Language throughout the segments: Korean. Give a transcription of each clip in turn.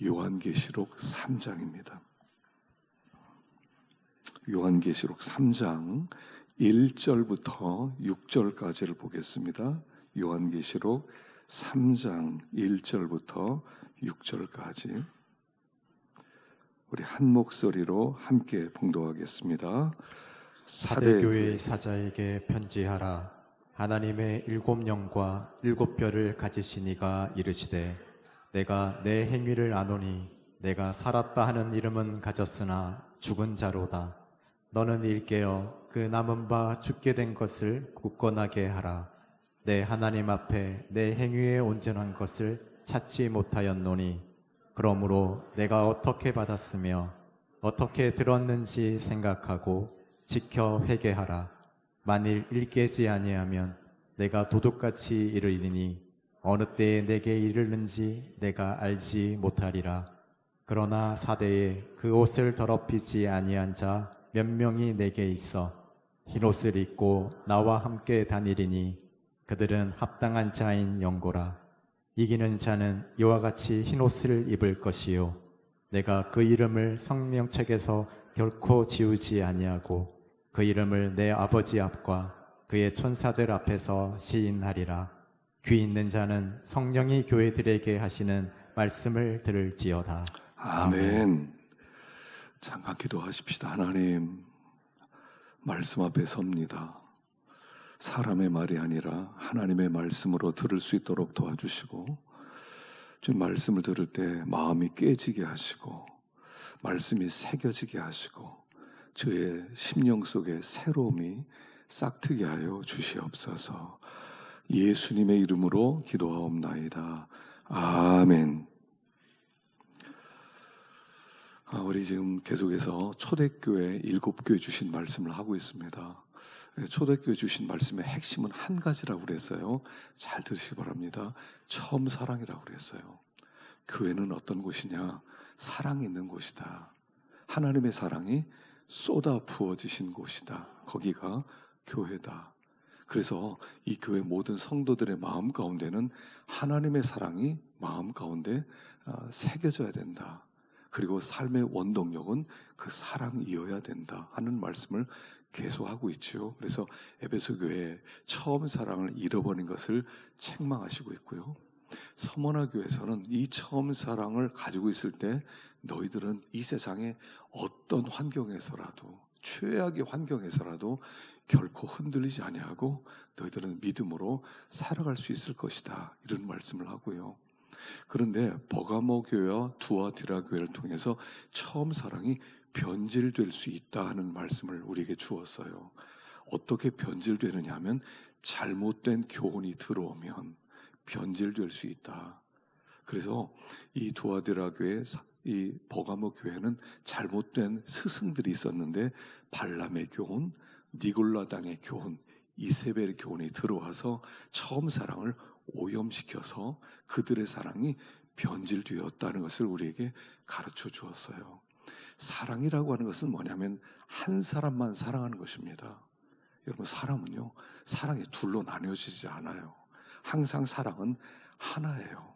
요한계시록 3장입니다. 요한계시록 3장 1절부터 6절까지를 보겠습니다. 요한계시록 3장 1절부터 6절까지 우리 한 목소리로 함께 봉독하겠습니다. 사대교회의 사자에게 편지하라. 하나님의 7영과 7뼈를 가지신 이가 이르시되 내가 내 행위를 아노니 내가 살았다 하는 이름은 가졌으나 죽은 자로다. 너는 일깨어 그 남은 바 죽게 된 것을 굳건하게 하라. 내 하나님 앞에 내 행위에 온전한 것을 찾지 못하였노니 그러므로 내가 어떻게 받았으며 어떻게 들었는지 생각하고 지켜 회개하라. 만일 일깨지 아니하면 내가 도둑같이 이르리니 어느 때에 내게 이르는지 내가 알지 못하리라. 그러나 사대에 그 옷을 더럽히지 아니한 자 몇 명이 내게 있어 흰옷을 입고 나와 함께 다니리니 그들은 합당한 자인 영고라. 이기는 자는 이와 같이 흰옷을 입을 것이요 내가 그 이름을 성명책에서 결코 지우지 아니하고 그 이름을 내 아버지 앞과 그의 천사들 앞에서 시인하리라. 귀 있는 자는 성령이 교회들에게 하시는 말씀을 들을지어다. 아멘. 잠깐 기도하십시다. 하나님, 말씀 앞에 섭니다. 사람의 말이 아니라 하나님의 말씀으로 들을 수 있도록 도와주시고, 주님 말씀을 들을 때 마음이 깨지게 하시고 말씀이 새겨지게 하시고 저의 심령 속에 새로움이 싹트게 하여 주시옵소서. 예수님의 이름으로 기도하옵나이다. 아멘. 우리 지금 계속해서 초대교회 7교회 주신 말씀을 하고 있습니다. 초대교회 주신 말씀의 핵심은 한 가지라고 그랬어요. 잘 들으시기 바랍니다. 처음 사랑이라고 그랬어요. 교회는 어떤 곳이냐? 사랑이 있는 곳이다. 하나님의 사랑이 쏟아 부어지신 곳이다. 거기가 교회다. 그래서 이 교회 모든 성도들의 마음 가운데는 하나님의 사랑이 마음 가운데 새겨져야 된다. 그리고 삶의 원동력은 그 사랑이어야 된다 하는 말씀을 계속하고 있죠. 그래서 에베소 교회의 처음 사랑을 잃어버린 것을 책망하시고 있고요. 서머나 교회에서는 이 처음 사랑을 가지고 있을 때 너희들은 이 세상의 어떤 환경에서라도 최악의 환경에서라도 결코 흔들리지 아니하고 너희들은 믿음으로 살아갈 수 있을 것이다. 이런 말씀을 하고요. 그런데 버가모 교회와 두아디라 교회를 통해서 처음 사랑이 변질될 수 있다 하는 말씀을 우리에게 주었어요. 어떻게 변질되느냐 하면 잘못된 교훈이 들어오면 변질될 수 있다. 그래서 이 두아디라 교회, 이 버가모 교회는 잘못된 스승들이 있었는데 발람의 교훈, 니골라당의 교훈, 이세벨의 교훈이 들어와서 처음 사랑을 오염시켜서 그들의 사랑이 변질되었다는 것을 우리에게 가르쳐 주었어요. 사랑이라고 하는 것은 뭐냐면 한 사람만 사랑하는 것입니다. 여러분, 사람은요, 사랑이 둘로 나뉘어지지 않아요. 항상 사랑은 하나예요.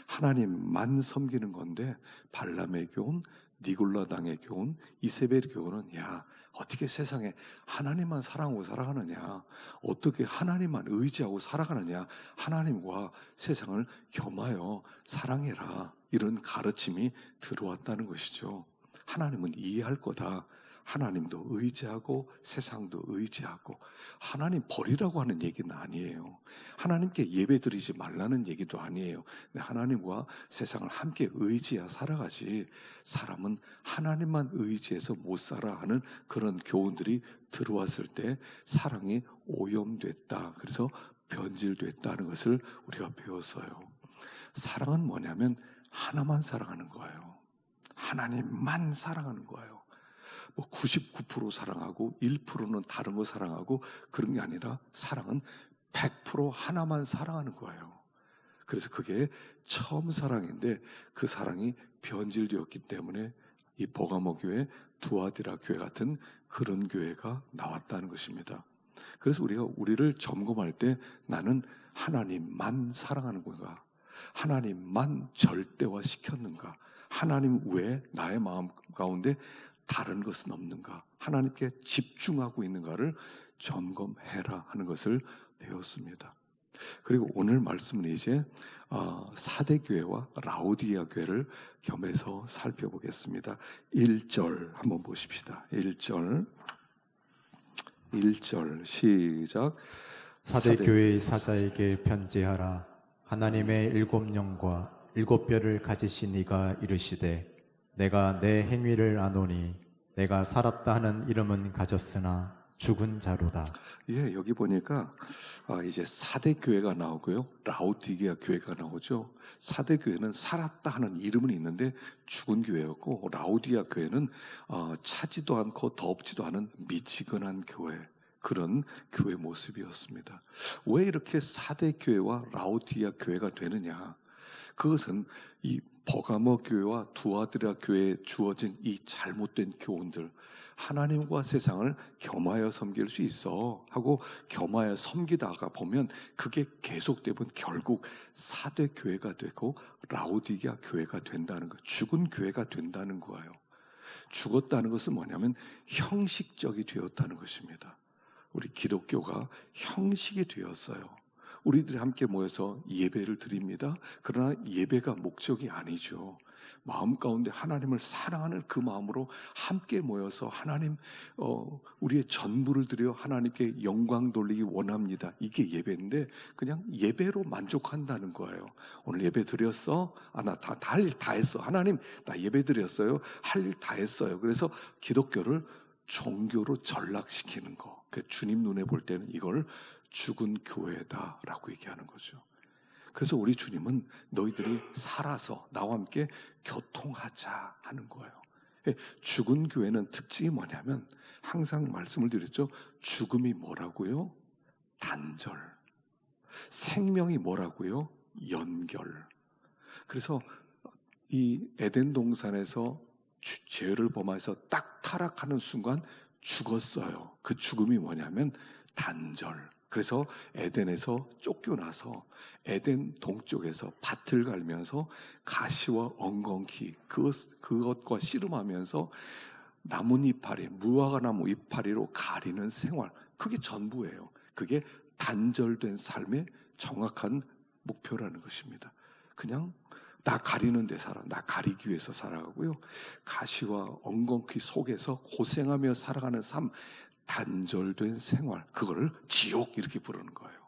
하나님만 섬기는 건데 발람의 교훈, 니골라당의 교훈, 이세벨의 교훈은 야, 어떻게 세상에 하나님만 사랑하고 살아가느냐, 어떻게 하나님만 의지하고 살아가느냐, 하나님과 세상을 겸하여 사랑해라, 이런 가르침이 들어왔다는 것이죠. 하나님은 이해할 거다. 하나님도 의지하고 세상도 의지하고 하나님 버리라고 하는 얘기는 아니에요. 하나님께 예배드리지 말라는 얘기도 아니에요. 하나님과 세상을 함께 의지하여 살아가지 사람은 하나님만 의지해서 못 살아 하는 그런 교훈들이 들어왔을 때 사랑이 오염됐다. 그래서 변질됐다는 것을 우리가 배웠어요. 사랑은 뭐냐면 하나만 사랑하는 거예요. 하나님만 사랑하는 거예요. 99% 사랑하고 1%는 다른 거 사랑하고 그런 게 아니라 사랑은 100% 하나만 사랑하는 거예요. 그래서 그게 처음 사랑인데 그 사랑이 변질되었기 때문에 이 버가모 교회, 두아디라 교회 같은 그런 교회가 나왔다는 것입니다. 그래서 우리가 우리를 점검할 때 나는 하나님만 사랑하는 건가? 하나님만 절대화 시켰는가? 하나님 외에 나의 마음 가운데 다른 것은 없는가? 하나님께 집중하고 있는가를 점검해라 하는 것을 배웠습니다. 그리고 오늘 말씀은 이제 사대 교회와 라오디게아 교회를 겸해서 살펴보겠습니다. 1절 한번 보십시다. 1절 시작. 사대 교회의 사자에게 편지하라. 하나님의 일곱 영과 일곱 뼈를 가지신 이가 이르시되 내가 내 행위를 아노니 내가 살았다 하는 이름은 가졌으나 죽은 자로다. 예, 여기 보니까 이제 사대 교회가 나오고요, 라오디게아 교회가 나오죠. 사대 교회는 살았다 하는 이름은 있는데 죽은 교회였고, 라오디게아 교회는 차지도 않고 덥지도 않은 미지근한 교회, 그런 교회 모습이었습니다. 왜 이렇게 사대 교회와 라오디게아 교회가 되느냐? 그것은 이 버가모 교회와 두아드라 교회에 주어진 이 잘못된 교훈들, 하나님과 세상을 겸하여 섬길 수 있어 하고 겸하여 섬기다가 보면 그게 계속되면 결국 사대 교회가 되고 라오디게아 교회가 된다는 거, 죽은 교회가 된다는 거예요. 죽었다는 것은 뭐냐면 형식적이 되었다는 것입니다. 우리 기독교가 형식이 되었어요. 우리들이 함께 모여서 예배를 드립니다. 그러나 예배가 목적이 아니죠. 마음 가운데 하나님을 사랑하는 그 마음으로 함께 모여서 하나님, 우리의 전부를 드려 하나님께 영광 돌리기 원합니다. 이게 예배인데 그냥 예배로 만족한다는 거예요. 오늘 예배 드렸어? 나 할 일 다 했어. 하나님, 나 예배 드렸어요. 할 일 다 했어요. 그래서 기독교를 종교로 전락시키는 거. 그 주님 눈에 볼 때는 이걸 죽은 교회다라고 얘기하는 거죠. 그래서 우리 주님은 너희들이 살아서 나와 함께 교통하자 하는 거예요. 죽은 교회는 특징이 뭐냐면 항상 말씀을 드렸죠. 죽음이 뭐라고요? 단절. 생명이 뭐라고요? 연결. 그래서 이 에덴 동산에서 죄를 범해서 딱 타락하는 순간 죽었어요. 그 죽음이 뭐냐면 단절. 그래서 에덴에서 쫓겨나서 에덴 동쪽에서 밭을 갈면서 가시와 엉겅퀴 그것과 씨름하면서 나뭇이파리, 무화과 나무 이파리로 가리는 생활, 그게 전부예요. 그게 단절된 삶의 정확한 목표라는 것입니다. 그냥 나 가리는 데 살아, 나 가리기 위해서 살아가고요, 가시와 엉겅퀴 속에서 고생하며 살아가는 삶, 단절된 생활, 그걸 지옥 이렇게 부르는 거예요.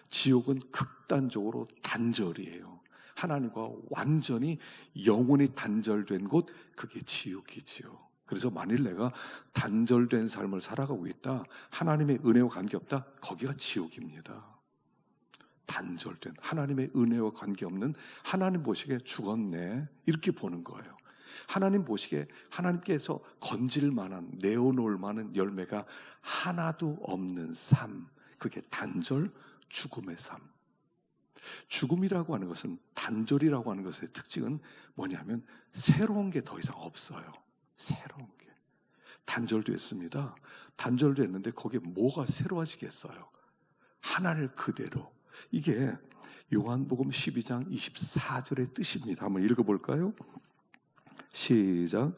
지옥은 극단적으로 단절이에요. 하나님과 완전히 영혼이 단절된 곳, 그게 지옥이지요. 그래서 만일 내가 단절된 삶을 살아가고 있다, 하나님의 은혜와 관계없다, 거기가 지옥입니다. 단절된, 하나님의 은혜와 관계없는, 하나님 보시기에 죽었네 이렇게 보는 거예요. 하나님 보시기에 하나님께서 건질 만한, 내어놓을 만한 열매가 하나도 없는 삶, 그게 단절, 죽음의 삶. 죽음이라고 하는 것은, 단절이라고 하는 것의 특징은 뭐냐면 새로운 게 더 이상 없어요. 새로운 게. 단절도 했습니다. 단절도 했는데 거기에 뭐가 새로워지겠어요? 하나를 그대로. 이게 요한복음 12장 24절의 뜻입니다. 한번 읽어볼까요? 시작.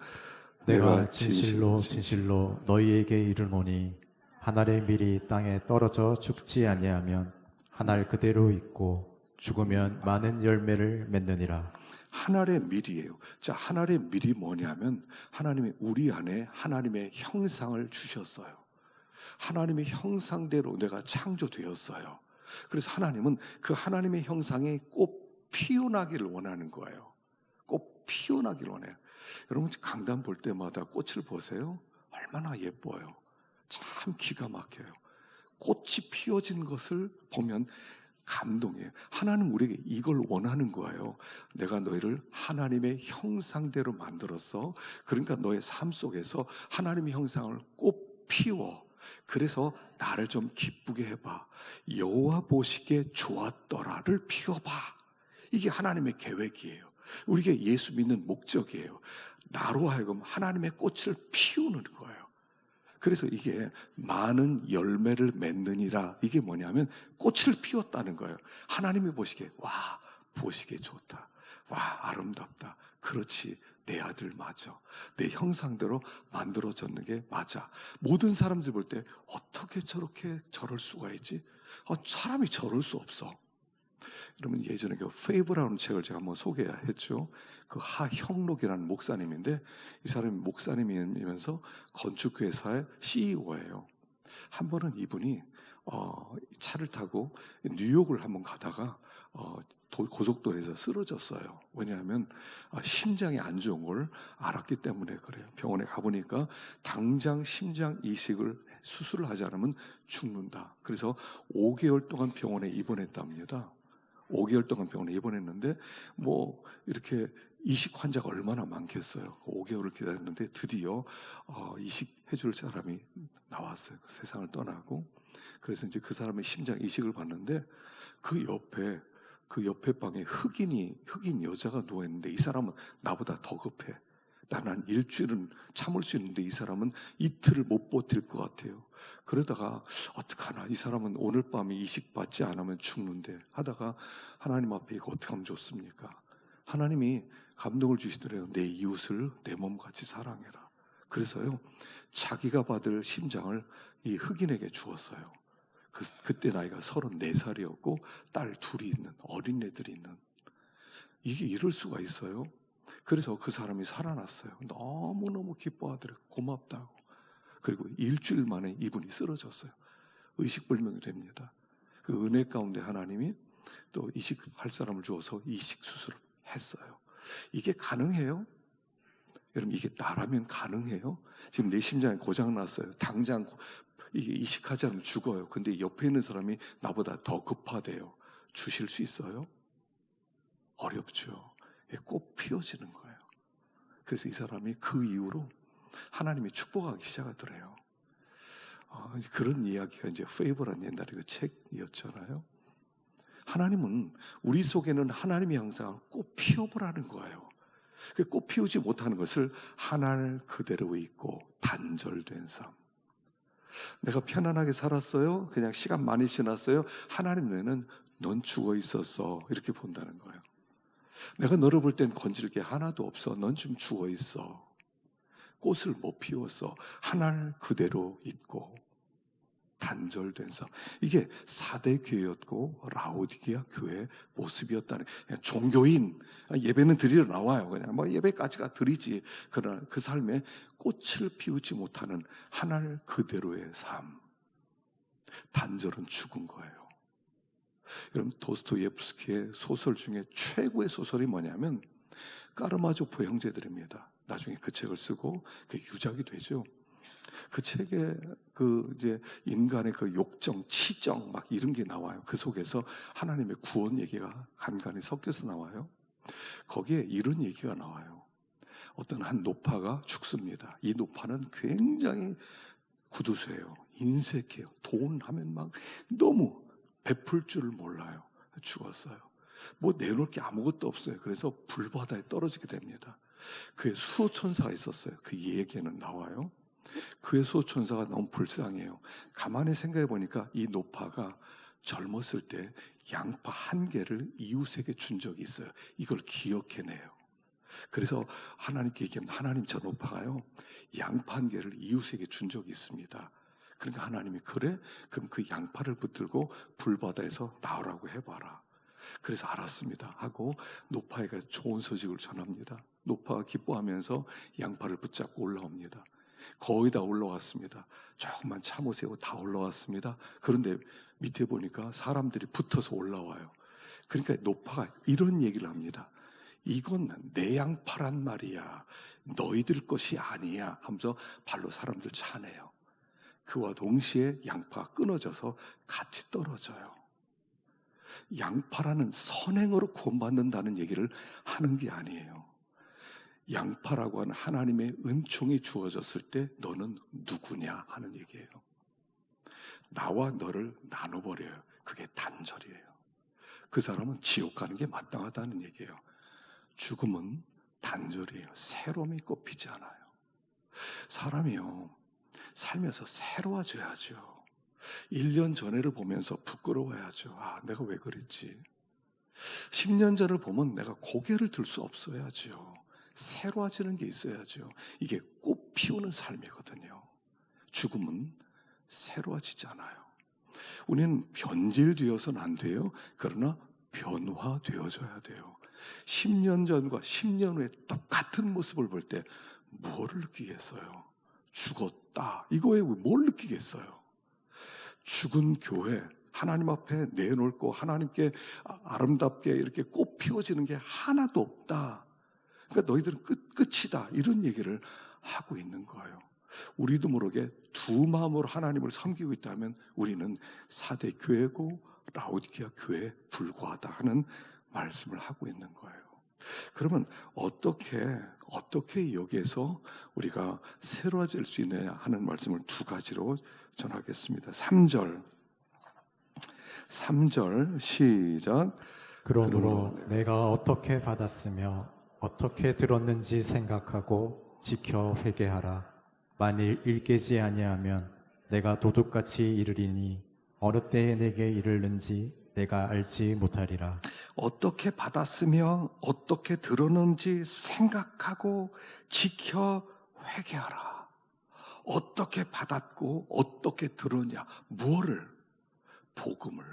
내가 진실로 진실로 너희에게 이르노니 한 알의 밀이 땅에 떨어져 죽지 아니하면 한 알 그대로 있고 죽으면 많은 열매를 맺느니라. 한 알의 밀이에요. 자, 한 알의 밀이 뭐냐면 하나님이 우리 안에 하나님의 형상을 주셨어요. 하나님의 형상대로 내가 창조되었어요. 그래서 하나님은 그 하나님의 형상이 꼭 피어나기를 원하는 거예요. 꼭 피어나기를 원해요. 여러분 강단 볼 때마다 꽃을 보세요. 얼마나 예뻐요. 참 기가 막혀요. 꽃이 피어진 것을 보면 감동이에요. 하나님 우리에게 이걸 원하는 거예요. 내가 너희를 하나님의 형상대로 만들었어. 그러니까 너의 삶 속에서 하나님의 형상을 꼭 피워. 그래서 나를 좀 기쁘게 해봐. 여호와 보시기에 좋았더라를 피워봐. 이게 하나님의 계획이에요. 우리에게 예수 믿는 목적이에요. 나로 하여금 하나님의 꽃을 피우는 거예요. 그래서 이게 많은 열매를 맺느니라, 이게 뭐냐면 꽃을 피웠다는 거예요. 하나님이 보시기에 와, 보시기에 좋다. 와, 아름답다. 그렇지. 내 아들 맞아. 내 형상대로 만들어졌는 게 맞아. 모든 사람들 볼 때 어떻게 저렇게 저럴 수가 있지? 사람이 저럴 수 없어. 여러분, 예전에 그 페이브라는 책을 제가 한번 소개했죠. 그 하형록이라는 목사님인데, 이 사람이 목사님이면서 건축회사의 CEO예요. 한 번은 이분이 차를 타고 뉴욕을 한번 가다가 고속도로에서 쓰러졌어요. 왜냐하면 심장이 안 좋은 걸 알았기 때문에 그래요. 병원에 가보니까 당장 심장 이식을 수술을 하지 않으면 죽는다. 그래서 5개월 동안 병원에 입원했답니다. 5개월 동안 병원에 입원했는데 이렇게 이식 환자가 얼마나 많겠어요. 5개월을 기다렸는데 드디어 이식해 줄 사람이 나왔어요. 세상을 떠나고. 그래서 이제 그 사람의 심장 이식을 봤는데 그 옆에 방에 흑인 여자가 누워있는데 이 사람은 나보다 더 급해. 나는 일주일은 참을 수 있는데 이 사람은 이틀을 못 버틸 것 같아요. 그러다가 어떡하나, 이 사람은 오늘 밤에 이식받지 않으면 죽는데 하다가 하나님 앞에 이거 어떻게 하면 좋습니까? 하나님이 감동을 주시더래요. 내 이웃을 내 몸같이 사랑해라. 그래서요, 자기가 받을 심장을 이 흑인에게 주었어요. 그때 나이가 34살이었고 딸 둘이 있는, 어린애들이 있는. 이게 이럴 수가 있어요. 그래서 그 사람이 살아났어요. 너무너무 기뻐하더래요. 고맙다고. 그리고 일주일 만에 이분이 쓰러졌어요. 의식불명이 됩니다. 그 은혜 가운데 하나님이 또 이식할 사람을 주어서 이식 수술을 했어요. 이게 가능해요? 여러분, 이게 나라면 가능해요? 지금 내 심장이 고장났어요. 당장 이게 이식하지 않으면 죽어요. 근데 옆에 있는 사람이 나보다 더 급하대요. 주실 수 있어요? 어렵죠. 꽃 피어지는 거예요. 그래서 이 사람이 그 이후로 하나님이 축복하기 시작하더래요. 그런 이야기가 이제 페이버라는 옛날에 그 책이었잖아요. 하나님은 우리 속에는 하나님이 항상 꽃 피워보라는 거예요. 그 꽃 피우지 못하는 것을 하늘 그대로 있고 단절된 삶. 내가 편안하게 살았어요. 그냥 시간 많이 지났어요. 하나님 눈에는 넌 죽어 있었어. 이렇게 본다는 거예요. 내가 너를 볼 땐 건질 게 하나도 없어. 넌 지금 죽어 있어. 꽃을 못 피웠어. 하늘 그대로 있고 단절된 삶. 이게 4대 교회였고 라오디게아 교회의 모습이었다는. 그냥 종교인, 예배는 드리러 나와요. 그냥 예배까지가 드리지. 그러나 그 삶에 꽃을 피우지 못하는 하늘 그대로의 삶. 단절은 죽은 거예요. 여러분, 도스토예프스키의 소설 중에 최고의 소설이 뭐냐면 까르마조프 형제들입니다. 나중에 그 책을 쓰고 그게 유작이 되죠. 그 책에 이제 인간의 그 욕정, 치정 막 이런 게 나와요. 그 속에서 하나님의 구원 얘기가 간간히 섞여서 나와요. 거기에 이런 얘기가 나와요. 어떤 한 노파가 죽습니다. 이 노파는 굉장히 구두쇠예요. 인색해요. 돈 하면 막 너무 베풀 줄을 몰라요. 죽었어요. 내놓을 게 아무것도 없어요. 그래서 불바다에 떨어지게 됩니다. 그의 수호천사가 있었어요. 그 얘기에는 나와요. 그의 수호천사가 너무 불쌍해요. 가만히 생각해 보니까 이 노파가 젊었을 때 양파 1개를 이웃에게 준 적이 있어요. 이걸 기억해내요. 그래서 하나님께 얘기하면 하나님, 저 노파가요 양파 1개를 이웃에게 준 적이 있습니다. 그러니까 하나님이 그래? 그럼 그 양파를 붙들고 불바다에서 나오라고 해봐라. 그래서 알았습니다 하고 노파에게 좋은 소식을 전합니다. 노파가 기뻐하면서 양파를 붙잡고 올라옵니다. 거의 다 올라왔습니다. 조금만 참으세요. 다 올라왔습니다. 그런데 밑에 보니까 사람들이 붙어서 올라와요. 그러니까 노파가 이런 얘기를 합니다. 이건 내 양파란 말이야. 너희들 것이 아니야 하면서 발로 사람들 차네요. 그와 동시에 양파가 끊어져서 같이 떨어져요. 양파라는 선행으로 구원받는다는 얘기를 하는 게 아니에요. 양파라고 하는 하나님의 은총이 주어졌을 때 너는 누구냐 하는 얘기예요. 나와 너를 나눠버려요. 그게 단절이에요. 그 사람은 지옥 가는 게 마땅하다는 얘기예요. 죽음은 단절이에요. 새로움이 꼽히지 않아요. 사람이요, 살면서 새로워져야죠. 1년 전에를 보면서 부끄러워야죠. 내가 왜 그랬지? 10년 전을 보면 내가 고개를 들 수 없어야지요. 새로워지는 게 있어야죠. 이게 꽃 피우는 삶이거든요. 죽음은 새로워지지 않아요. 우리는 변질되어서는 안 돼요. 그러나 변화되어져야 돼요. 10년 전과 10년 후에 똑같은 모습을 볼 때 뭐를 느끼겠어요? 죽었다. 이거에 뭘 느끼겠어요? 죽은 교회, 하나님 앞에 내놓고 하나님께 아름답게 이렇게 꽃 피워지는 게 하나도 없다. 그러니까 너희들은 끝이다. 이런 얘기를 하고 있는 거예요. 우리도 모르게 두 마음으로 하나님을 섬기고 있다면 우리는 사대 교회고 라오디게아 교회에 불과하다 하는 말씀을 하고 있는 거예요. 그러면 어떻게 여기에서 우리가 새로워질 수 있느냐 하는 말씀을 두 가지로 전하겠습니다. 3절 시작. 그러므로 내가 어떻게 받았으며 어떻게 들었는지 생각하고 지켜 회개하라. 만일 일깨지 아니하면 내가 도둑같이 이르리니 어느 때에 내게 이르는지 내가 알지 못하리라. 어떻게 받았으며 어떻게 들었는지 생각하고 지켜 회개하라. 어떻게 받았고 어떻게 들었냐? 무엇을? 복음을.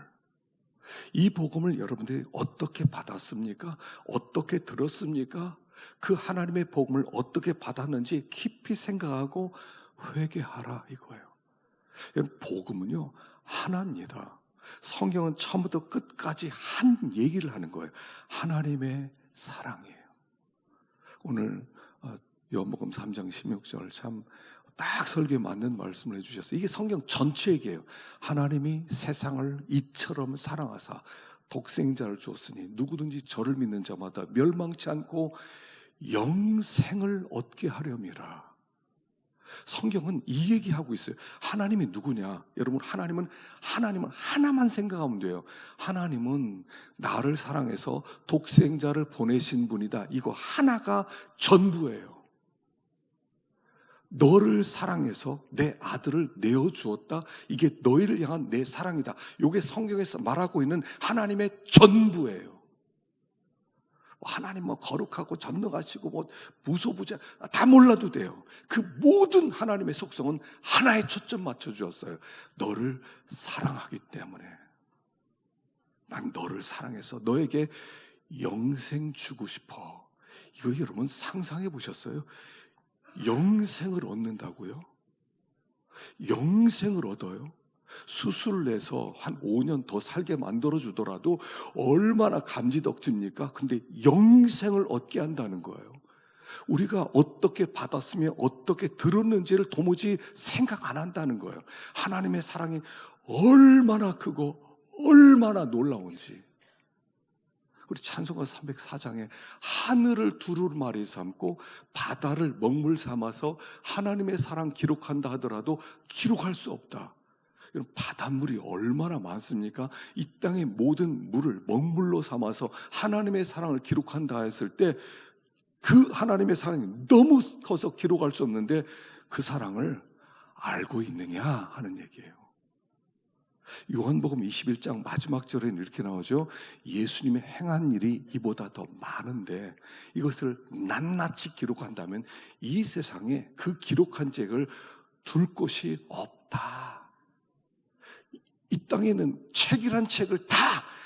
이 복음을 여러분들이 어떻게 받았습니까? 어떻게 들었습니까? 그 하나님의 복음을 어떻게 받았는지 깊이 생각하고 회개하라 이거예요. 복음은요 하나입니다. 성경은 처음부터 끝까지 한 얘기를 하는 거예요. 하나님의 사랑이에요. 오늘 요한복음 3장 16절 참 딱 설교에 맞는 말씀을 해주셨어요. 이게 성경 전체 얘기예요. 하나님이 세상을 이처럼 사랑하사 독생자를 주었으니 누구든지 저를 믿는 자마다 멸망치 않고 영생을 얻게 하려미라. 성경은 이 얘기하고 있어요. 하나님이 누구냐? 여러분, 하나님은 하나만 생각하면 돼요. 하나님은 나를 사랑해서 독생자를 보내신 분이다. 이거 하나가 전부예요. 너를 사랑해서 내 아들을 내어주었다. 이게 너희를 향한 내 사랑이다. 이게 성경에서 말하고 있는 하나님의 전부예요. 하나님 거룩하고 전능하시고 무소부재 다 몰라도 돼요. 그 모든 하나님의 속성은 하나에 초점 맞춰 주었어요. 너를 사랑하기 때문에. 난 너를 사랑해서 너에게 영생 주고 싶어. 이거 여러분 상상해 보셨어요? 영생을 얻는다고요? 영생을 얻어요? 수술을 해서 한 5년 더 살게 만들어주더라도 얼마나 감지덕집니까? 근데 영생을 얻게 한다는 거예요. 우리가 어떻게 받았으며 어떻게 들었는지를 도무지 생각 안 한다는 거예요. 하나님의 사랑이 얼마나 크고 얼마나 놀라운지. 우리 찬송가 304장에 하늘을 두루마리 삼고 바다를 먹물 삼아서 하나님의 사랑 기록한다 하더라도 기록할 수 없다. 바닷물이 얼마나 많습니까? 이 땅의 모든 물을 먹물로 삼아서 하나님의 사랑을 기록한다 했을 때 그 하나님의 사랑이 너무 커서 기록할 수 없는데 그 사랑을 알고 있느냐 하는 얘기예요. 요한복음 21장 마지막 절에는 이렇게 나오죠. 예수님이 행한 일이 이보다 더 많은데 이것을 낱낱이 기록한다면 이 세상에 그 기록한 책을 둘 곳이 없다. 이 땅에는 책이란 책을 다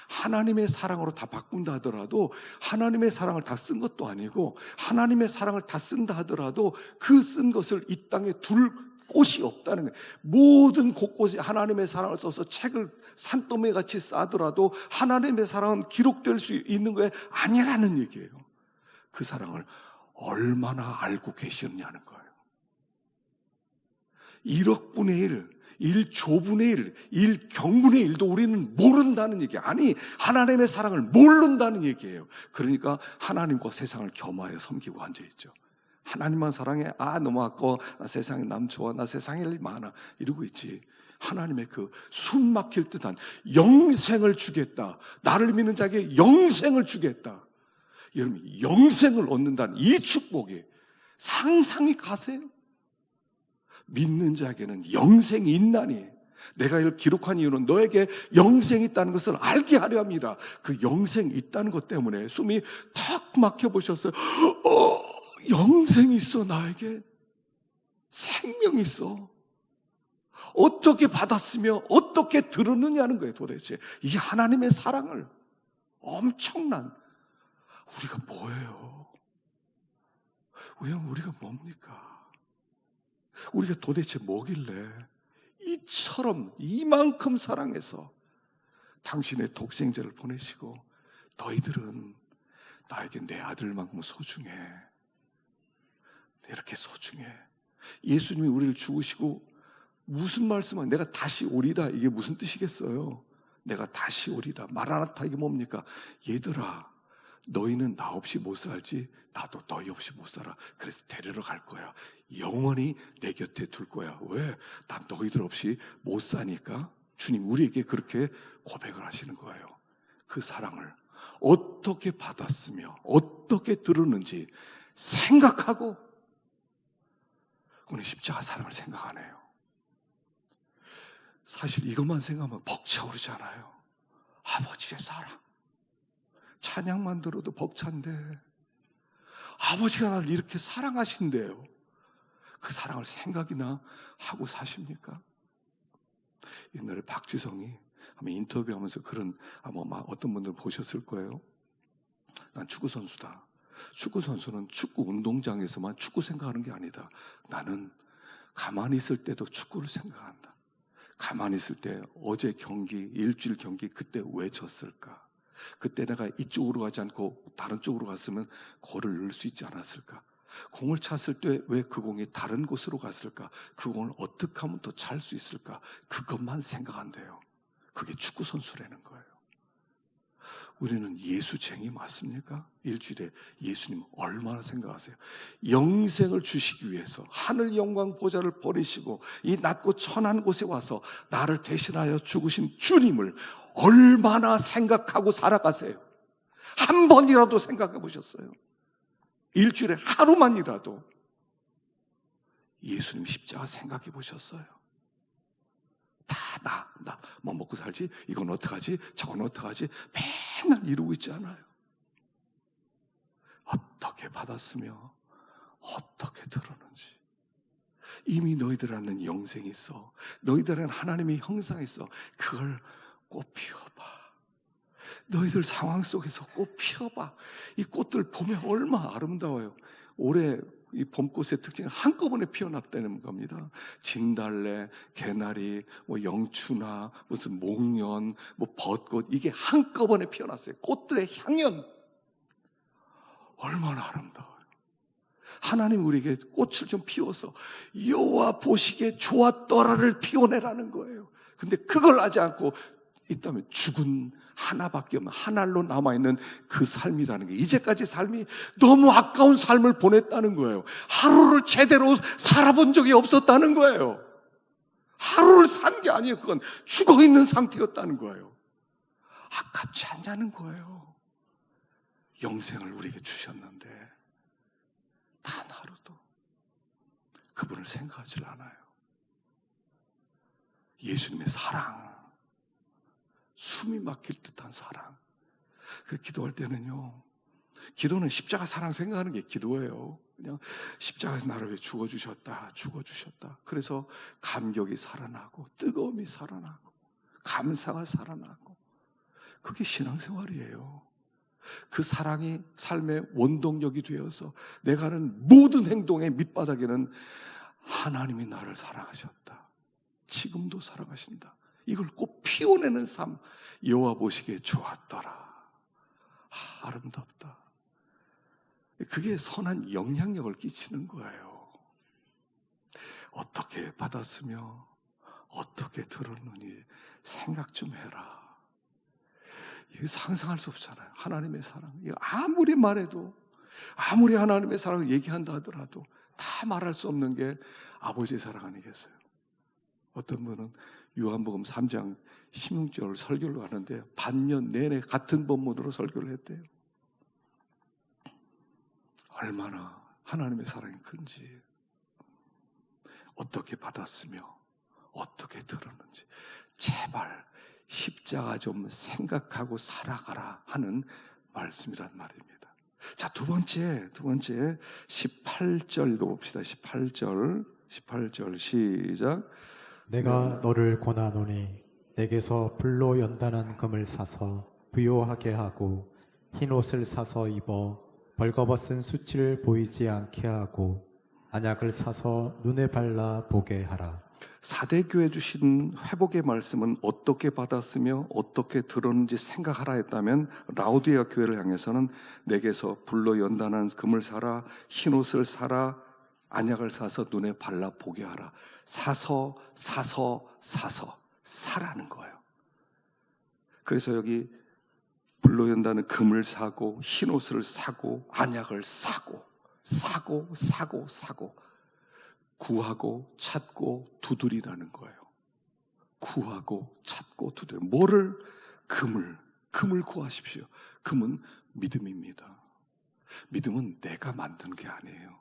하나님의 사랑으로 다 바꾼다 하더라도 하나님의 사랑을 다 쓴 것도 아니고 하나님의 사랑을 다 쓴다 하더라도 그 쓴 것을 이 땅에 둘 곳이 없다는 거예요. 모든 곳곳에 하나님의 사랑을 써서 책을 산더미같이 싸더라도 하나님의 사랑은 기록될 수 있는 게 아니라는 얘기예요. 그 사랑을 얼마나 알고 계시느냐는 거예요. 1억 분의 1 조분의 1 경분의 1도 우리는 모른다는 얘기예요. 아니, 하나님의 사랑을 모른다는 얘기예요. 그러니까 하나님과 세상을 겸하여 섬기고 앉아있죠. 하나님만 사랑해. 너무 아까워. 나 세상에 남 좋아. 나 세상에 일 많아. 이러고 있지. 하나님의 그 숨 막힐 듯한 영생을 주겠다. 나를 믿는 자에게 영생을 주겠다. 여러분, 영생을 얻는다는 이 축복이 상상이 가세요? 믿는 자에게는 영생이 있나니 내가 이걸 기록한 이유는 너에게 영생이 있다는 것을 알게 하려 합니다. 그 영생이 있다는 것 때문에 숨이 턱 막혀보셨어요. 영생이 있어, 나에게. 생명이 있어. 어떻게 받았으며 어떻게 들었느냐는 거예요, 도대체. 이 하나님의 사랑을. 엄청난. 우리가 뭐예요? 우리가 뭡니까? 우리가 도대체 뭐길래 이처럼 이만큼 사랑해서 당신의 독생자를 보내시고 너희들은 나에게 내 아들만큼 소중해. 이렇게 소중해. 예수님이 우리를 죽으시고 무슨 말씀은 내가 다시 오리라, 이게 무슨 뜻이겠어요? 내가 다시 오리라. 마라나타, 이게 뭡니까? 얘들아, 너희는 나 없이 못 살지 나도 너희 없이 못 살아. 그래서 데리러 갈 거야. 영원히 내 곁에 둘 거야. 왜? 난 너희들 없이 못 사니까. 주님 우리에게 그렇게 고백을 하시는 거예요. 그 사랑을 어떻게 받았으며 어떻게 들었는지 생각하고 우리 십자가 사랑을 생각 안 해요. 사실 이것만 생각하면 벅차오르잖아요. 아버지의 사랑. 찬양만 들어도 벅찬데 아버지가 나를 이렇게 사랑하신대요. 그 사랑을 생각이나 하고 사십니까? 옛날에 박지성이 한번 인터뷰하면서 그런, 아마 어떤 분들 보셨을 거예요. 난 축구선수다. 축구선수는 축구 운동장에서만 축구 생각하는 게 아니다. 나는 가만히 있을 때도 축구를 생각한다. 가만히 있을 때 어제 경기, 일주일 경기, 그때 왜 졌을까? 그때 내가 이쪽으로 가지 않고 다른 쪽으로 갔으면 골을 넣을 수 있지 않았을까? 공을 찼을 때 왜 그 공이 다른 곳으로 갔을까? 그 공을 어떻게 하면 더 찰 수 있을까? 그것만 생각한대요. 그게 축구선수라는 거예요. 우리는 예수쟁이 맞습니까? 일주일에 예수님 얼마나 생각하세요? 영생을 주시기 위해서 하늘 영광 보좌를 버리시고 이 낮고 천한 곳에 와서 나를 대신하여 죽으신 주님을 얼마나 생각하고 살아가세요? 한 번이라도 생각해 보셨어요? 일주일에 하루만이라도 예수님 십자가 생각해 보셨어요? 다 나 뭐 먹고 살지? 이건 어떡하지? 저건 어떡하지? 맨날 이러고 있지 않아요. 어떻게 받았으며 어떻게 들었는지. 이미 너희들 안에는 영생이 있어. 너희들 안에는 하나님의 형상이 있어. 그걸 꽃 피워봐. 너희들 상황 속에서 꽃 피워봐. 이 꽃들 보면 얼마나 아름다워요. 올해 이 봄꽃의 특징은 한꺼번에 피어났다는 겁니다. 진달래, 개나리, 뭐 영추나 무슨 목련, 뭐 벚꽃, 이게 한꺼번에 피어났어요. 꽃들의 향연 얼마나 아름다워요. 하나님 우리에게 꽃을 좀 피워서 여호와 보시기에 좋았더라를 피워내라는 거예요. 근데 그걸 하지 않고 있다면 죽은 하나밖에 없는 한 알로 남아있는 그 삶이라는 게, 이제까지 삶이 너무 아까운 삶을 보냈다는 거예요. 하루를 제대로 살아본 적이 없었다는 거예요. 하루를 산 게 아니에요. 그건 죽어있는 상태였다는 거예요. 아깝지 않냐는 거예요. 영생을 우리에게 주셨는데 단 하루도 그분을 생각하지 않아요. 예수님의 사랑, 숨이 막힐 듯한 사랑. 그 기도할 때는요, 기도는 십자가 사랑 생각하는 게 기도예요. 그냥 십자가에서 나를 위해 죽어주셨다. 그래서 감격이 살아나고 뜨거움이 살아나고 감사가 살아나고, 그게 신앙생활이에요. 그 사랑이 삶의 원동력이 되어서 내가 하는 모든 행동의 밑바닥에는 하나님이 나를 사랑하셨다. 지금도 사랑하신다. 이걸 꼭 피워내는 삶, 여호와 보시기에 좋았더라. 아름답다. 그게 선한 영향력을 끼치는 거예요. 어떻게 받았으며 어떻게 들었느니 생각 좀 해라. 이거 상상할 수 없잖아요. 하나님의 사랑. 이거 아무리 말해도, 아무리 하나님의 사랑을 얘기한다 하더라도 다 말할 수 없는 게 아버지의 사랑 아니겠어요? 어떤 분은 요한복음 3장 16절을 설교를 하는데 반년 내내 같은 본문으로 설교를 했대요. 얼마나 하나님의 사랑이 큰지, 어떻게 받았으며 어떻게 들었는지 제발 십자가 좀 생각하고 살아가라 하는 말씀이란 말입니다. 자, 두 번째 18절 읽어봅시다. 18절 시작. 내가 너를 권하노니 내게서 불로 연단한 금을 사서 부요하게 하고 흰 옷을 사서 입어 벌거벗은 수치를 보이지 않게 하고 안약을 사서 눈에 발라 보게 하라. 사대교회 주신 회복의 말씀은 어떻게 받았으며 어떻게 들었는지 생각하라 했다면, 라오디아 교회를 향해서는 내게서 불로 연단한 금을 사라, 흰 옷을 사라, 안약을 사서 눈에 발라 보게 하라. 사서 사라는 거예요. 그래서 여기 불로 연다는 금을 사고 흰 옷을 사고 안약을 사고 구하고 찾고 두드리라는 거예요. 구하고 찾고 두드려. 뭐를? 금을 구하십시오. 금은 믿음입니다. 믿음은 내가 만든 게 아니에요.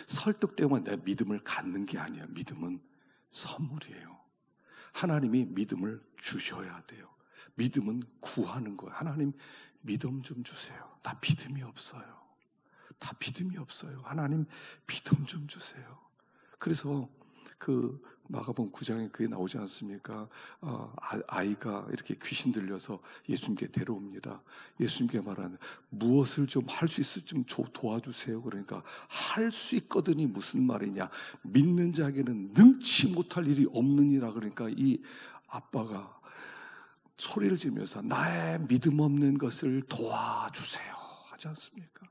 설득 때문에 내 믿음을 갖는 게 아니에요. 믿음은 선물이에요. 하나님이 믿음을 주셔야 돼요. 믿음은 구하는 거예요. 하나님 믿음 좀 주세요. 나 믿음이 없어요. 하나님 믿음 좀 주세요. 그래서 그 마가복음 9장에 그게 나오지 않습니까? 아이가 이렇게 귀신 들려서 예수님께 데려옵니다. 예수님께 말하는, 무엇을 좀 할 수 있을 좀 도와주세요. 그러니까 할 수 있거든이 무슨 말이냐? 믿는 자에게는 능치 못할 일이 없느니라. 그러니까 이 아빠가 소리를 지면서 나의 믿음 없는 것을 도와주세요 하지 않습니까?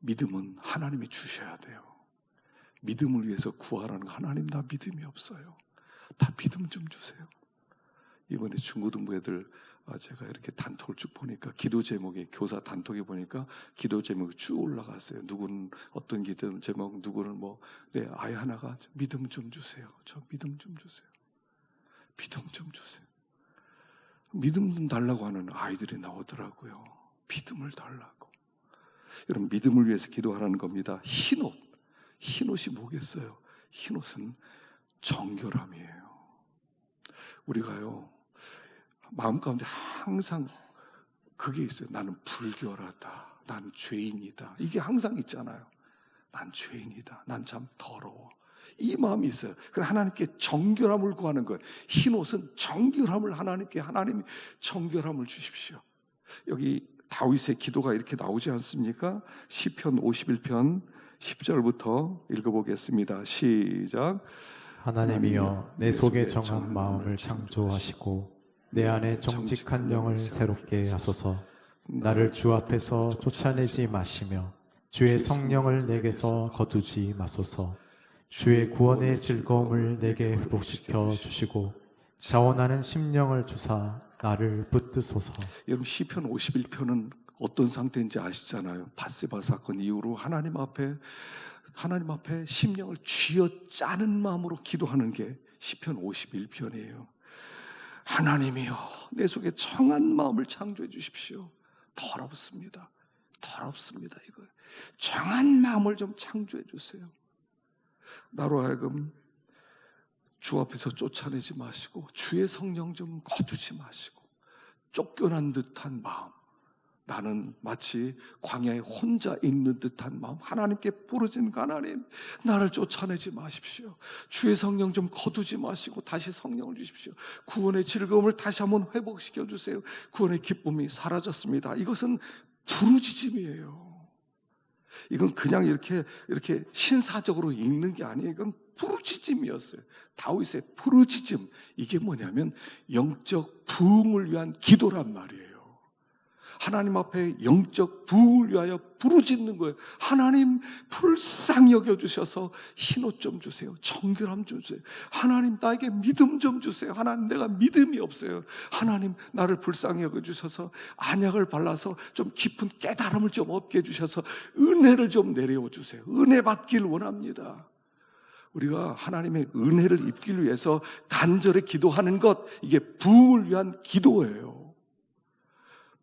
믿음은 하나님이 주셔야 돼요. 믿음을 위해서 구하라는 거, 하나님 나 믿음이 없어요. 다 믿음 좀 주세요. 이번에 중고등부 애들 제가 이렇게 단톡을 쭉 보니까 기도 제목에, 교사 단톡에 보니까 기도 제목이 쭉 올라갔어요. 누구는 어떤 기도 제목, 누구는 내 아이 하나가 믿음 좀 주세요. 저 믿음 좀 주세요. 믿음 좀 주세요. 믿음 좀 달라고 하는 아이들이 나오더라고요. 믿음을 달라고. 여러분, 믿음을 위해서 기도하라는 겁니다. 흰옷이 뭐겠어요? 흰옷은 정결함이에요. 우리가요, 마음 가운데 항상 그게 있어요. 나는 불결하다. 난 죄인이다. 이게 항상 있잖아요. 난 죄인이다. 난 참 더러워. 이 마음이 있어요. 그래서 하나님께 정결함을 구하는 거예요. 흰옷은 정결함을 하나님께, 하나님이 정결함을 주십시오. 여기 다윗의 기도가 이렇게 나오지 않습니까? 시편 51편 10절부터 읽어보겠습니다. 시작. 하나님이여 내 속에 정한 마음을 창조하시고 내 안에 정직한 영을 새롭게 하소서. 나를 주 앞에서 쫓아내지 마시며 주의 성령을 내게서 거두지 마소서. 주의 구원의 즐거움을 내게 회복시켜 주시고 자원하는 심령을 주사 나를 붙드소서. 여러분, 시편 51편은 어떤 상태인지 아시잖아요. 밧세바 사건 이후로 하나님 앞에 심령을 쥐어짜는 마음으로 기도하는 게 시편 51편이에요. 하나님이여 내 속에 청한 마음을 창조해 주십시오. 더럽습니다 이거. 청한 마음을 좀 창조해 주세요. 나로 하여금 주 앞에서 쫓아내지 마시고 주의 성령 좀 거두지 마시고 쫓겨난 듯한 마음, 나는 마치 광야에 혼자 있는 듯한 마음, 하나님께 부르짖는 하나님, 나를 쫓아내지 마십시오. 주의 성령 좀 거두지 마시고 다시 성령을 주십시오. 구원의 즐거움을 다시 한번 회복시켜 주세요. 구원의 기쁨이 사라졌습니다. 이것은 부르짖음이에요. 이건 그냥 이렇게 신사적으로 읽는 게 아니에요. 이건 부르짖음이었어요. 다윗의 부르짖음, 이게 뭐냐면 영적 부흥을 위한 기도란 말이에요. 하나님 앞에 영적 부흥을 위하여 부르짖는 거예요. 하나님 불쌍히 여겨주셔서 흰옷 좀 주세요. 정결함 좀 주세요. 하나님 나에게 믿음 좀 주세요. 하나님 내가 믿음이 없어요. 하나님 나를 불쌍히 여겨주셔서 안약을 발라서 좀 깊은 깨달음을 좀 얻게 해주셔서 은혜를 좀 내려오 주세요. 은혜 받길 원합니다. 우리가 하나님의 은혜를 입기 위해서 간절히 기도하는 것, 이게 부흥을 위한 기도예요.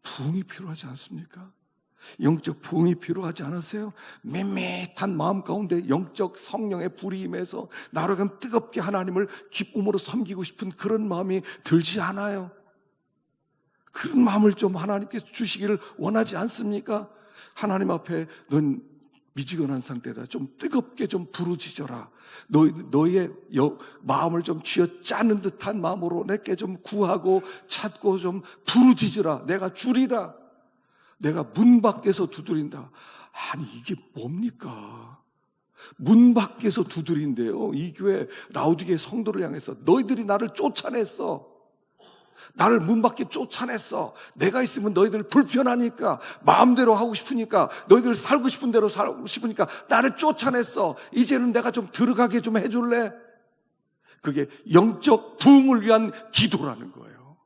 부흥이 필요하지 않습니까? 영적 부흥이 필요하지 않으세요? 밋밋한 마음 가운데 영적 성령의 불이 임해서 나로금 뜨겁게 하나님을 기쁨으로 섬기고 싶은 그런 마음이 들지 않아요? 그런 마음을 좀 하나님께 주시기를 원하지 않습니까? 하나님 앞에 넌 미지근한 상태다. 좀 뜨겁게 좀 부르짖어라. 너의 마음을 좀 쥐어짜는 듯한 마음으로 내게 좀 구하고 찾고 좀 부르짖으라. 내가 주리라. 내가 문 밖에서 두드린다. 아니 이게 뭡니까? 문 밖에서 두드린대요. 이 교회 라우디게 성도를 향해서 너희들이 나를 쫓아냈어. 나를 문 밖에 쫓아냈어. 내가 있으면 너희들 불편하니까, 마음대로 하고 싶으니까, 너희들 살고 싶은 대로 살고 싶으니까 나를 쫓아냈어. 이제는 내가 좀 들어가게 좀 해줄래? 그게 영적 부흥을 위한 기도라는 거예요.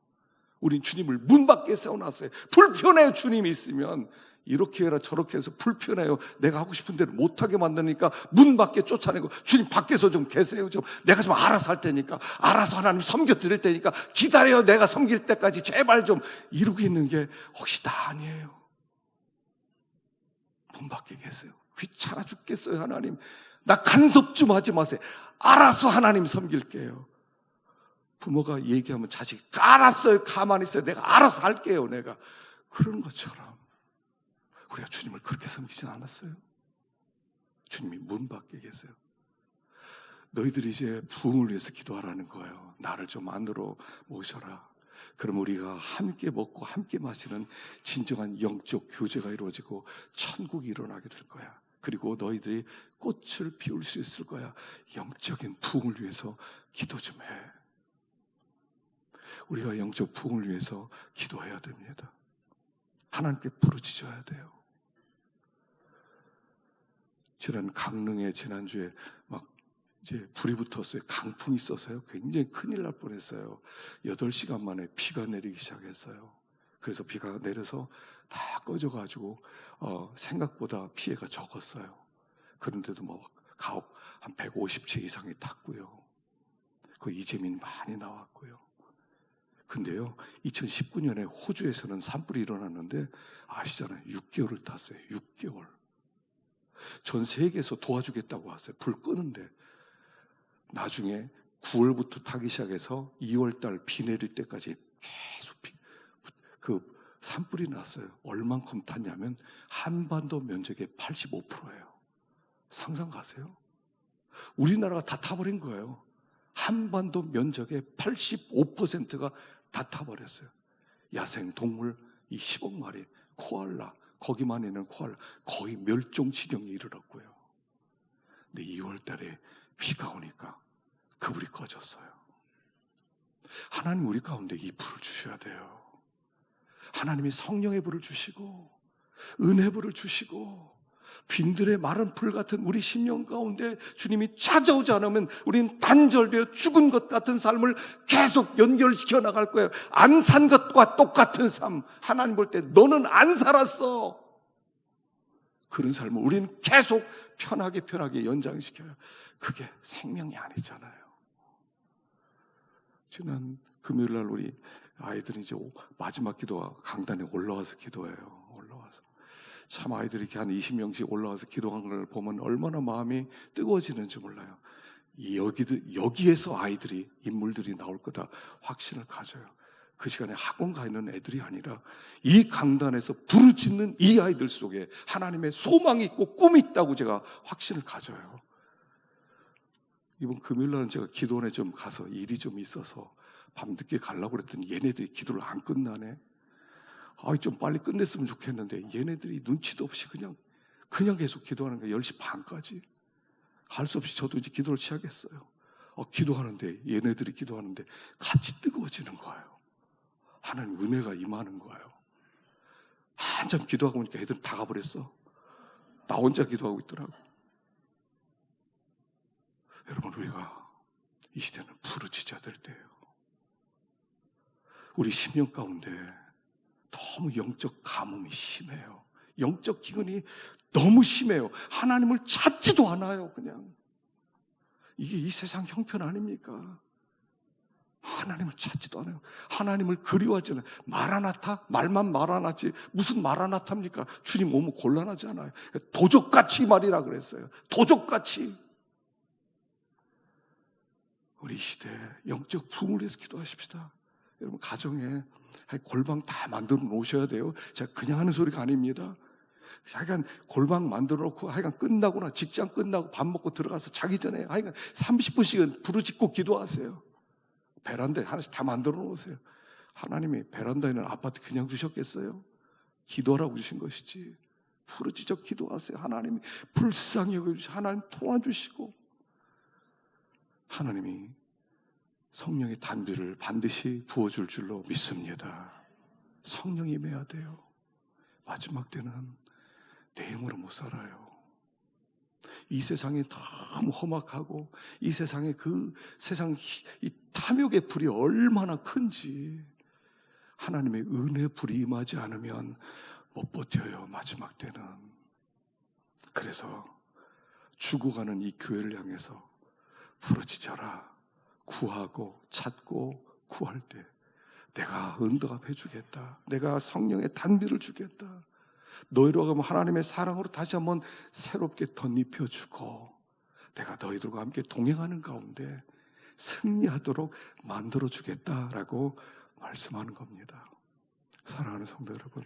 우린 주님을 문 밖에 세워놨어요. 불편해요. 주님이 있으면. 이렇게 해라 저렇게 해서 불편해요. 내가 하고 싶은 대로 못하게 만드니까 문 밖에 쫓아내고, 주님 밖에서 좀 계세요. 좀 내가 좀 알아서 할 테니까, 알아서 하나님 섬겨 드릴 테니까 기다려요. 내가 섬길 때까지 제발 좀, 이러고 있는 게 혹시 다 아니에요. 문 밖에 계세요. 귀찮아 죽겠어요. 하나님 나 간섭 좀 하지 마세요. 알아서 하나님 섬길게요. 부모가 얘기하면 자식이 알았어요. 가만히 있어요. 내가 알아서 할게요. 내가 그런 것처럼 우리가 주님을 그렇게 섬기진 않았어요. 주님이 문 밖에 계세요. 너희들이 이제 부흥을 위해서 기도하라는 거예요. 나를 좀 안으로 모셔라. 그럼 우리가 함께 먹고 함께 마시는 진정한 영적 교제가 이루어지고 천국이 일어나게 될 거야. 그리고 너희들이 꽃을 피울 수 있을 거야. 영적인 부흥을 위해서 기도 좀 해. 우리가 영적 부흥을 위해서 기도해야 됩니다. 하나님께 부르짖어야 돼요. 지난주에 막 이제 불이 붙었어요. 강풍이 있어서요. 굉장히 큰일 날 뻔했어요. 8시간 만에 비가 내리기 시작했어요. 그래서 비가 내려서 다 꺼져가지고 생각보다 피해가 적었어요. 그런데도 뭐 가옥 한 150채 이상이 탔고요. 그 이재민 많이 나왔고요. 근데요, 2019년에 호주에서는 산불이 일어났는데 아시잖아요. 6개월을 탔어요. 6개월. 전 세계에서 도와주겠다고 왔어요. 불 끄는데. 나중에 9월부터 타기 시작해서 2월달 비 내릴 때까지 계속 그 산불이 났어요. 얼만큼 탔냐면 한반도 면적의 85%예요. 상상 가세요? 우리나라가 다 타버린 거예요. 한반도 면적의 85%가 다 타버렸어요. 야생 동물 이 10억 마리, 코알라, 거기만 있는 코알라 거의 멸종 지경에 이르렀고요. 근데 2월 달에 비가 오니까 그 불이 꺼졌어요. 하나님 우리 가운데 이 불을 주셔야 돼요. 하나님이 성령의 불을 주시고 은혜 불을 주시고 빈들의 마른 풀 같은 우리 심령 가운데 주님이 찾아오지 않으면 우리는 단절되어 죽은 것 같은 삶을 계속 연결시켜 나갈 거예요. 안 산 것과 똑같은 삶. 하나님 볼 때 너는 안 살았어. 그런 삶을 우리는 계속 편하게 연장시켜요. 그게 생명이 아니잖아요. 지난 금요일 날 우리 아이들이 이제 마지막 기도와 강단에 올라와서 기도해요. 올라와서. 참 아이들이 이렇게 한 20명씩 올라와서 기도한 걸 보면 얼마나 마음이 뜨거워지는지 몰라요. 여기에서 아이들이, 인물들이 나올 거다 확신을 가져요. 그 시간에 학원 가 있는 애들이 아니라 이 강단에서 부르짖는 이 아이들 속에 하나님의 소망이 있고 꿈이 있다고 제가 확신을 가져요. 이번 금요일 날은 제가 기도원에 좀 가서 일이 좀 있어서 밤늦게 가려고 그랬더니 얘네들이 기도를 안 끝나네. 좀 빨리 끝냈으면 좋겠는데 얘네들이 눈치도 없이 그냥 계속 기도하는 거예요. 10시 반까지. 할 수 없이 저도 이제 기도를 시작했어요. 기도하는데 얘네들이 기도하는데 같이 뜨거워지는 거예요. 하나님 은혜가 임하는 거예요. 한참 기도하고 보니까 애들은 다 가버렸어. 나 혼자 기도하고 있더라고. 여러분 우리가 이 시대는 부르짖어야 될 때예요. 우리 심령 가운데 너무 영적 가뭄이 심해요. 영적 기근이 너무 심해요. 하나님을 찾지도 않아요. 그냥 이게 이 세상 형편 아닙니까? 하나님을 찾지도 않아요. 하나님을 그리워하지 않아요. 마라나타? 말만 마라나지 무슨 마라나타입니까? 주님 오면 곤란하지 않아요. 도적같이 말이라 그랬어요. 도적같이. 우리 이 시대에 영적 부흥을 위해서 기도하십시다. 여러분 가정에 골방 다 만들어 놓으셔야 돼요. 제가 그냥 하는 소리가 아닙니다. 하여간 골방 만들어 놓고 하여간 끝나거나 직장 끝나고 밥 먹고 들어가서 자기 전에 하여간 30분씩은 부르짖고 기도하세요. 베란다에 하나씩 다 만들어 놓으세요. 하나님이 베란다에는 아파트 그냥 주셨겠어요? 기도하라고 주신 것이지. 부르짖어 기도하세요. 하나님이 불쌍히 여겨주시고 하나님 도와주시고 하나님이 성령의 단비를 반드시 부어줄 줄로 믿습니다. 성령이 임해야 돼요. 마지막 때는 내 힘으로 못 살아요. 이 세상이 너무 험악하고 이 세상에 그 세상 이 탐욕의 불이 얼마나 큰지 하나님의 은혜 불이 임하지 않으면 못 버텨요. 마지막 때는. 그래서 죽어가는 이 교회를 향해서 부르짖어라. 구하고 찾고 구할 때 내가 응답해 주겠다. 내가 성령의 단비를 주겠다. 너희로 하면 하나님의 사랑으로 다시 한번 새롭게 덧입혀 주고 내가 너희들과 함께 동행하는 가운데 승리하도록 만들어 주겠다라고 말씀하는 겁니다. 사랑하는 성도 여러분,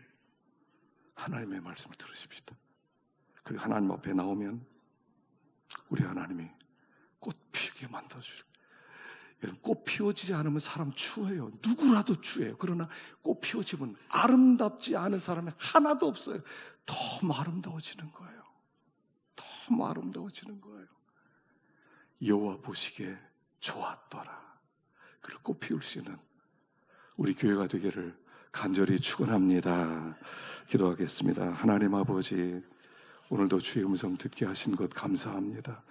하나님의 말씀을 들으십시다. 그리고 하나님 앞에 나오면 우리 하나님이 꽃 피우게 만들어 주시고, 여러분 꽃 피워지지 않으면 사람 추해요. 누구라도 추해요. 그러나 꽃 피워지면 아름답지 않은 사람이 하나도 없어요. 더 아름다워지는 거예요. 더 아름다워지는 거예요. 여호와 보시기에 좋았더라. 그리고 꽃 피울 수 있는 우리 교회가 되기를 간절히 축원합니다. 기도하겠습니다. 하나님 아버지, 오늘도 주의 음성 듣게 하신 것 감사합니다.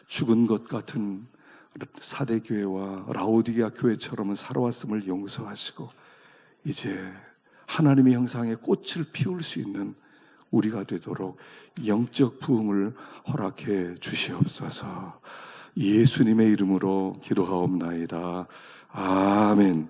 죽은 것 같은 사대교회와 라오디게아 교회처럼은 살아왔음을 용서하시고 이제 하나님의 형상의 꽃을 피울 수 있는 우리가 되도록 영적 부흥을 허락해 주시옵소서. 예수님의 이름으로 기도하옵나이다. 아멘.